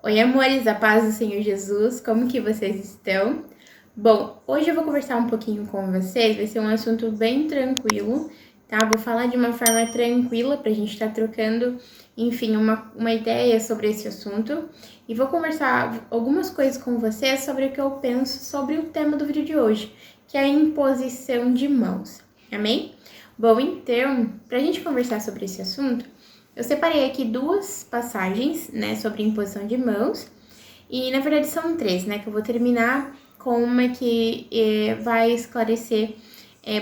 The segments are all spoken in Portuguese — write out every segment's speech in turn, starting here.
Oi, amores, a paz do Senhor Jesus, como que vocês estão? Bom, hoje eu vou conversar um pouquinho com vocês, vai ser um assunto bem tranquilo, tá? Vou falar de uma forma tranquila pra gente estar trocando, enfim, uma ideia sobre esse assunto. E vou conversar algumas coisas com vocês sobre o que eu penso sobre o tema do vídeo de hoje, que é a imposição de mãos, amém? Bom, então, pra gente conversar sobre esse assunto, eu separei aqui duas passagens, né, sobre imposição de mãos, e na verdade são três, né, que eu vou terminar com uma que vai esclarecer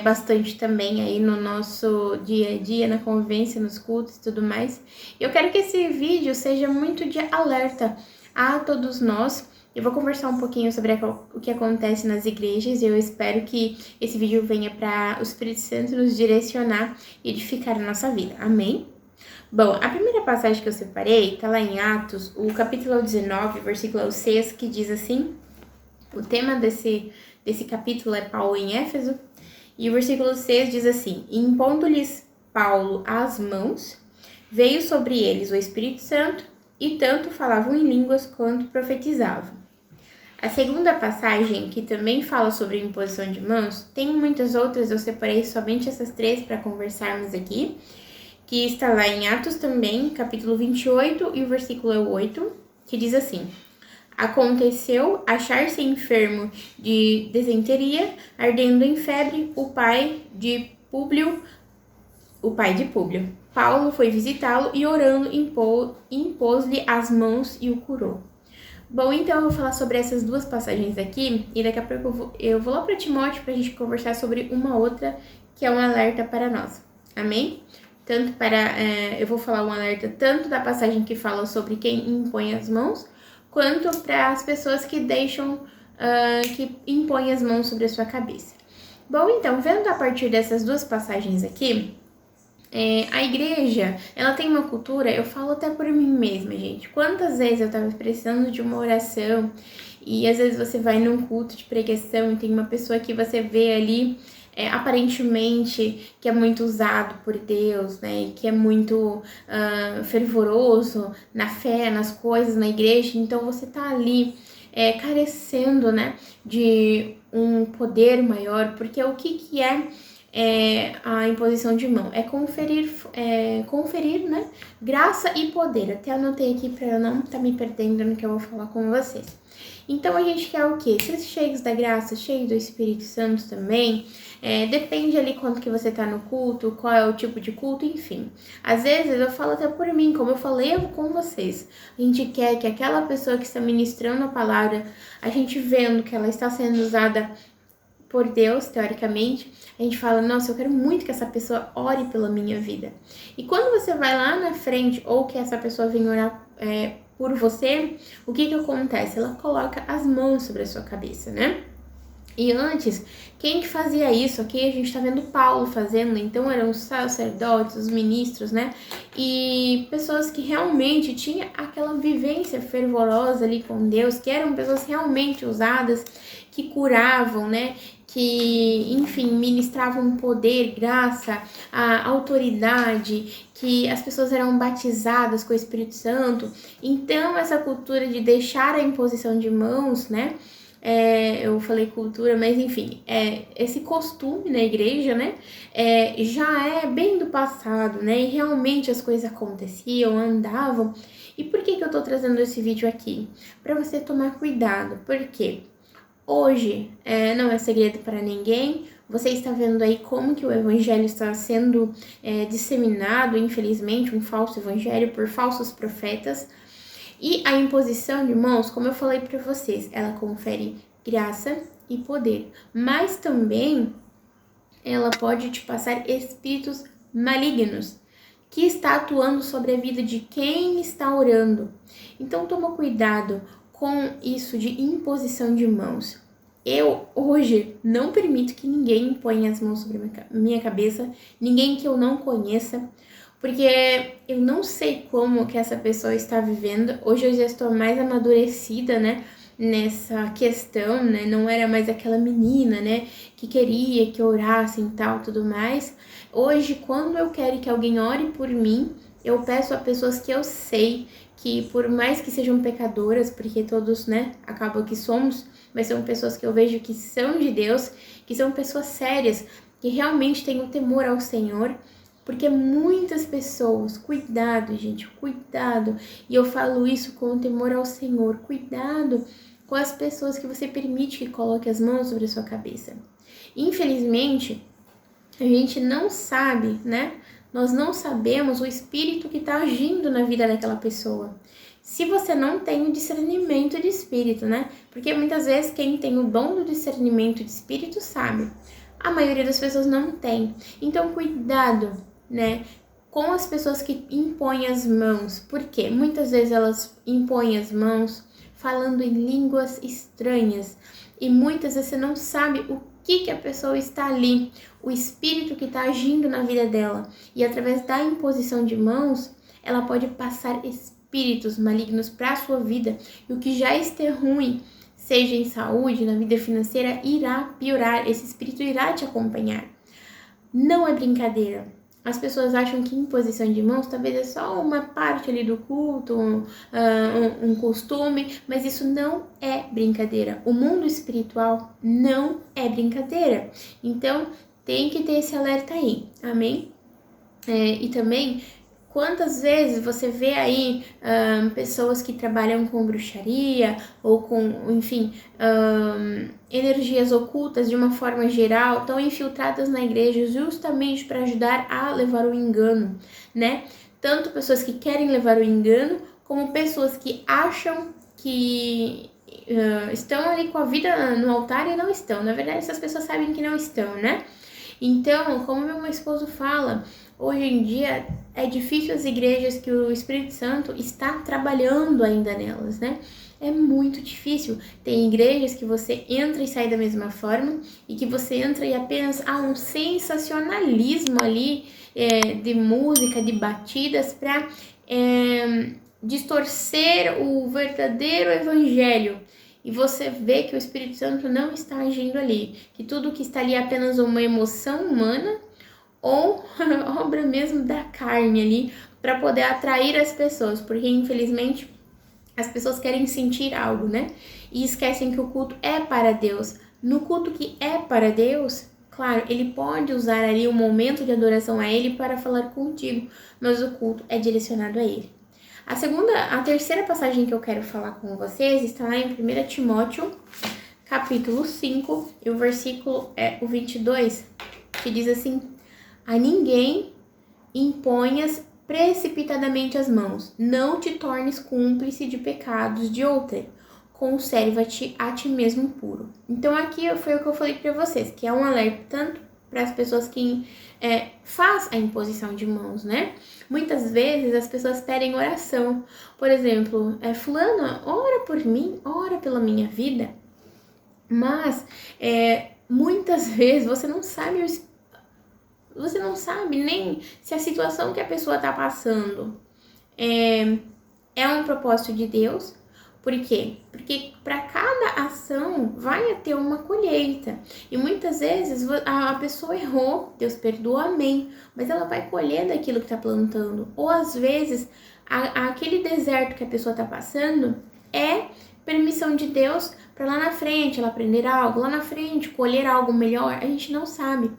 bastante também aí no nosso dia a dia, na convivência, nos cultos e tudo mais. Eu quero que esse vídeo seja muito de alerta a todos nós. Eu vou conversar um pouquinho sobre o que acontece nas igrejas e eu espero que esse vídeo venha para o Espírito Santo nos direcionar e edificar a nossa vida. Amém? Bom, a primeira passagem que eu separei tá lá em Atos, o capítulo 19, versículo 6, que diz assim: o tema desse capítulo é Paulo em Éfeso, e o versículo 6 diz assim: impondo-lhes Paulo as mãos, veio sobre eles o Espírito Santo, e tanto falavam em línguas quanto profetizavam. A segunda passagem, que também fala sobre imposição de mãos, tem muitas outras, eu separei somente essas três para conversarmos aqui, que está lá em Atos também, capítulo 28 e o versículo 8, que diz assim: aconteceu achar-se enfermo de desenteria, ardendo em febre, o pai de Públio. Paulo foi visitá-lo e orando impôs-lhe as mãos e o curou. Bom, então eu vou falar sobre essas duas passagens aqui e daqui a pouco eu vou lá para Timóteo para a gente conversar sobre uma outra que é um alerta para nós. Amém? Eu vou falar um alerta tanto da passagem que fala sobre quem impõe as mãos, quanto para as pessoas que deixam, que impõem as mãos sobre a sua cabeça. Bom, então, vendo a partir dessas duas passagens aqui, a igreja, ela tem uma cultura, eu falo até por mim mesma, gente. Quantas vezes eu tava precisando de uma oração e às vezes você vai num culto de pregação e tem uma pessoa que você vê ali aparentemente que é muito usado por Deus, né, e que é muito fervoroso na fé, nas coisas, na igreja, então você tá ali carecendo, né, de um poder maior, porque o que é a imposição de mão? É conferir, né, graça e poder. Até anotei aqui para eu não estar me perdendo no que eu vou falar com vocês. Então a gente quer o quê? Ser cheios da graça, cheios do Espírito Santo também. Depende ali quanto que você tá no culto, qual é o tipo de culto, enfim. Às vezes eu falo até por mim, como eu falei com vocês. A gente quer que aquela pessoa que está ministrando a palavra, a gente vendo que ela está sendo usada por Deus, teoricamente, a gente fala, nossa, eu quero muito que essa pessoa ore pela minha vida. E quando você vai lá na frente, ou que essa pessoa vem orar por você, o que acontece? Ela coloca as mãos sobre a sua cabeça, né? E antes, quem que fazia isso? Aqui a gente tá vendo Paulo fazendo, então eram os sacerdotes, os ministros, né? E pessoas que realmente tinham aquela vivência fervorosa ali com Deus, que eram pessoas realmente usadas, que curavam, né? Que, enfim, ministravam poder, graça, a autoridade, que as pessoas eram batizadas com o Espírito Santo. Então, essa cultura de deixar a imposição de mãos, né? Eu falei cultura, mas enfim, esse costume na igreja, né, já é bem do passado, né, e realmente as coisas aconteciam, andavam. E por que eu tô trazendo esse vídeo aqui? Para você tomar cuidado, porque hoje não é segredo para ninguém, você está vendo aí como que o evangelho está sendo disseminado, infelizmente, um falso evangelho por falsos profetas. E a imposição de mãos, como eu falei para vocês, ela confere graça e poder, mas também ela pode te passar espíritos malignos que está atuando sobre a vida de quem está orando. Então toma cuidado com isso de imposição de mãos. Eu hoje não permito que ninguém imponha as mãos sobre minha cabeça, ninguém que eu não conheça, porque eu não sei como que essa pessoa está vivendo. Hoje eu já estou mais amadurecida, né, nessa questão, né, não era mais aquela menina, né, que queria que orassem e tal, tudo mais. Hoje, quando eu quero que alguém ore por mim, eu peço a pessoas que eu sei que por mais que sejam pecadoras, porque todos, né, acabam que somos, mas são pessoas que eu vejo que são de Deus, que são pessoas sérias, que realmente têm o temor ao Senhor, porque muitas pessoas, cuidado, gente, cuidado, e eu falo isso com o temor ao Senhor, cuidado com as pessoas que você permite que coloque as mãos sobre a sua cabeça. Infelizmente, a gente não sabe, né? Nós não sabemos o espírito que está agindo na vida daquela pessoa. Se você não tem o discernimento de espírito, né? Porque muitas vezes quem tem o dom do discernimento de espírito sabe. A maioria das pessoas não tem. Então, cuidado, né? Com as pessoas que impõem as mãos. Porque muitas vezes elas impõem as mãos falando em línguas estranhas. E muitas vezes você não sabe o que a pessoa está ali, o espírito que está agindo na vida dela. E através da imposição de mãos, ela pode passar espíritos malignos para a sua vida. E o que já esteja ruim, seja em saúde, na vida financeira, irá piorar. Esse espírito irá te acompanhar. Não é brincadeira. As pessoas acham que imposição de mãos talvez é só uma parte ali do culto, um costume, mas isso não é brincadeira. O mundo espiritual não é brincadeira. Então, tem que ter esse alerta aí, amém? E também, quantas vezes você vê aí pessoas que trabalham com bruxaria ou com, enfim, energias ocultas de uma forma geral, estão infiltradas na igreja justamente para ajudar a levar o engano, né? Tanto pessoas que querem levar o engano, como pessoas que acham que estão ali com a vida no altar e não estão. Na verdade, essas pessoas sabem que não estão, né? Então, como meu esposo fala, hoje em dia é difícil as igrejas que o Espírito Santo está trabalhando ainda nelas, né? É muito difícil. Tem igrejas que você entra e sai da mesma forma e que você entra e apenas há um sensacionalismo ali de música, de batidas para distorcer o verdadeiro evangelho. E você vê que o Espírito Santo não está agindo ali, que tudo que está ali é apenas uma emoção humana ou obra mesmo da carne ali para poder atrair as pessoas, porque infelizmente as pessoas querem sentir algo, né? E esquecem que o culto é para Deus. No culto que é para Deus, claro, ele pode usar ali um momento de adoração a ele para falar contigo, mas o culto é direcionado a ele. A terceira passagem que eu quero falar com vocês está lá em 1 Timóteo, capítulo 5, e o versículo é o 22, que diz assim: a ninguém imponhas precipitadamente as mãos, não te tornes cúmplice de pecados de outrem, conserva-te a ti mesmo puro. Então aqui foi o que eu falei para vocês, que é um alerta tanto para as pessoas que faz a imposição de mãos, né? Muitas vezes as pessoas pedem oração. Por exemplo, fulana, ora por mim, ora pela minha vida. Mas muitas vezes você não sabe nem se a situação que a pessoa está passando é um propósito de Deus. Por quê? Porque para cada ação vai ter uma colheita. E muitas vezes a pessoa errou, Deus perdoa, amém. Mas ela vai colher daquilo que está plantando. Ou às vezes aquele deserto que a pessoa está passando é permissão de Deus para lá na frente ela aprender algo, lá na frente colher algo melhor. A gente não sabe.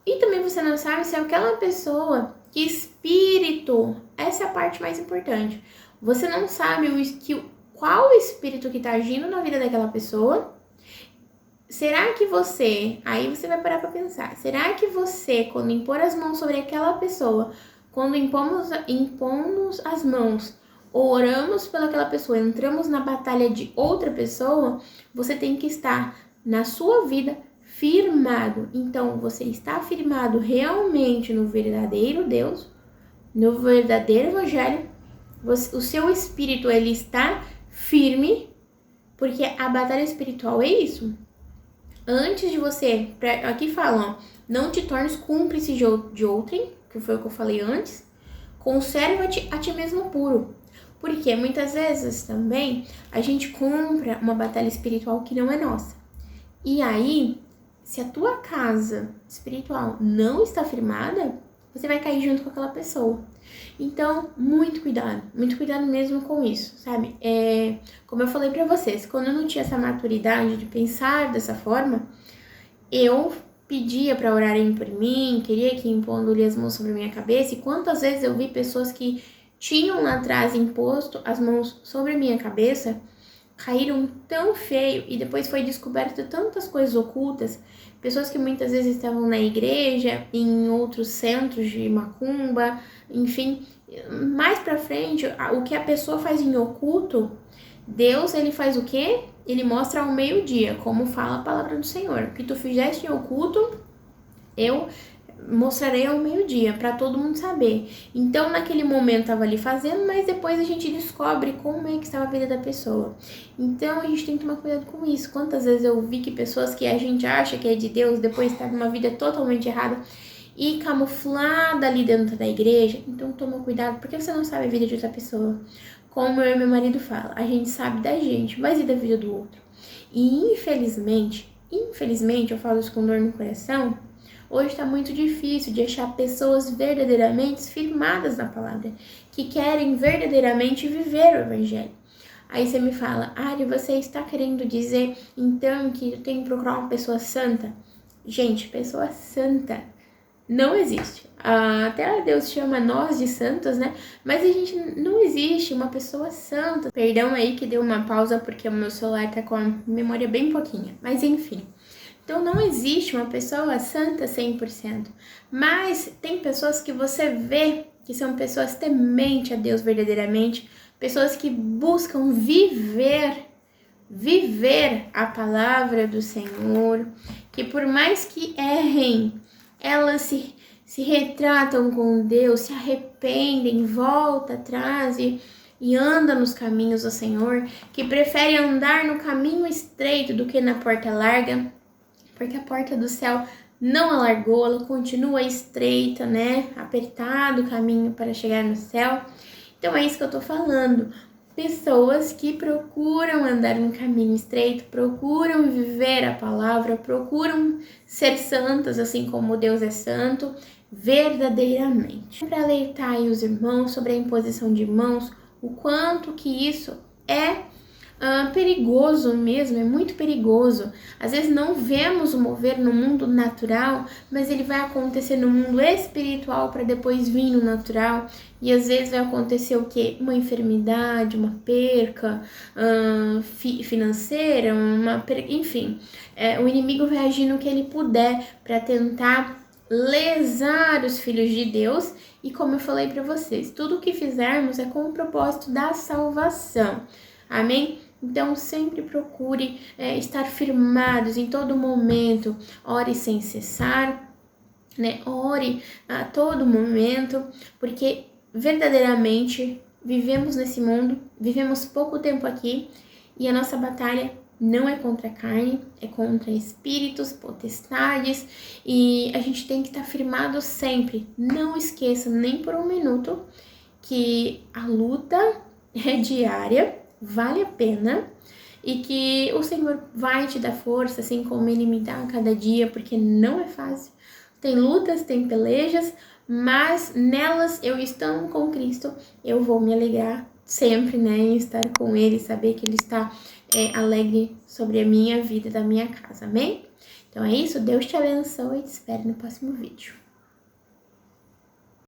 E também você não sabe se é aquela pessoa, que espírito, essa é a parte mais importante. Você não sabe qual o espírito que está agindo na vida daquela pessoa. Será que aí você vai parar para pensar, será que você, quando impor as mãos sobre aquela pessoa, quando impomos as mãos, oramos pelaquela pessoa, entramos na batalha de outra pessoa, você tem que estar na sua vida firmado. Então, você está firmado realmente no verdadeiro Deus, no verdadeiro Evangelho. O seu espírito, ele está firme, porque a batalha espiritual é isso. Antes de você, aqui falam, não te tornes cúmplice de outrem, que foi o que eu falei antes, conserva-te a ti mesmo puro. Porque muitas vezes também a gente compra uma batalha espiritual que não é nossa. E aí, se a tua casa espiritual não está firmada, você vai cair junto com aquela pessoa. Então, muito cuidado mesmo com isso, sabe? Como eu falei pra vocês, quando eu não tinha essa maturidade de pensar dessa forma, eu pedia para orarem por mim, queria que impondo as mãos sobre a minha cabeça, e quantas vezes eu vi pessoas que tinham lá atrás imposto as mãos sobre a minha cabeça, caíram tão feio e depois foi descoberto tantas coisas ocultas, pessoas que muitas vezes estavam na igreja, em outros centros de macumba, enfim, mais pra frente, o que a pessoa faz em oculto, Deus, ele faz o quê? Ele mostra ao meio-dia, como fala a palavra do Senhor. O que tu fizeste em oculto, eu mostrarei ao meio-dia, para todo mundo saber. Então, naquele momento, estava ali fazendo, mas depois a gente descobre como é que estava a vida da pessoa. Então, a gente tem que tomar cuidado com isso. Quantas vezes eu vi que pessoas que a gente acha que é de Deus, depois está numa vida totalmente errada e camuflada ali dentro da igreja. Então, toma cuidado, porque você não sabe a vida de outra pessoa. Como eu e meu marido falam, a gente sabe da gente, mas e da vida do outro? E infelizmente, eu falo isso com dor no coração, hoje está muito difícil de achar pessoas verdadeiramente firmadas na palavra, que querem verdadeiramente viver o evangelho. Aí você me fala, Ari, você está querendo dizer então que eu tenho que procurar uma pessoa santa? Gente, pessoa santa não existe. Até Deus chama nós de santos, né? Mas a gente não existe uma pessoa santa. Perdão aí que deu uma pausa porque o meu celular tá com a memória bem pouquinha. Mas enfim. Então não existe uma pessoa santa 100%. Mas tem pessoas que você vê que são pessoas tementes a Deus verdadeiramente. Pessoas que buscam viver a palavra do Senhor. Que por mais que errem, elas se retratam com Deus, se arrependem, voltam atrás e andam nos caminhos do Senhor, que preferem andar no caminho estreito do que na porta larga, porque a porta do céu não alargou, ela continua estreita, né? Apertado o caminho para chegar no céu. Então é isso que eu tô falando. Pessoas que procuram andar no caminho estreito, procuram viver a palavra, procuram ser santas, assim como Deus é santo, verdadeiramente. Para alertar aí os irmãos sobre a imposição de mãos, o quanto que isso é perigoso mesmo, é muito perigoso. Às vezes não vemos o mover no mundo natural, mas ele vai acontecer no mundo espiritual para depois vir no natural. E às vezes vai acontecer o quê? Uma enfermidade, uma perca financeira, enfim. O inimigo vai agir no que ele puder para tentar lesar os filhos de Deus. E como eu falei para vocês, tudo o que fizermos é com o propósito da salvação. Amém? Então, sempre procure estar firmados em todo momento. Ore sem cessar, né? Ore a todo momento, porque verdadeiramente vivemos nesse mundo, vivemos pouco tempo aqui e a nossa batalha não é contra a carne, é contra espíritos, potestades, e a gente tem que estar firmado sempre. Não esqueça nem por um minuto que a luta é diária, vale a pena, e que o Senhor vai te dar força, assim como Ele me dá a cada dia, porque não é fácil. Tem lutas, tem pelejas, mas nelas eu estando com Cristo, eu vou me alegrar sempre, né, em estar com Ele, saber que Ele está alegre sobre a minha vida, da minha casa, amém? Então é isso, Deus te abençoe e te espero no próximo vídeo.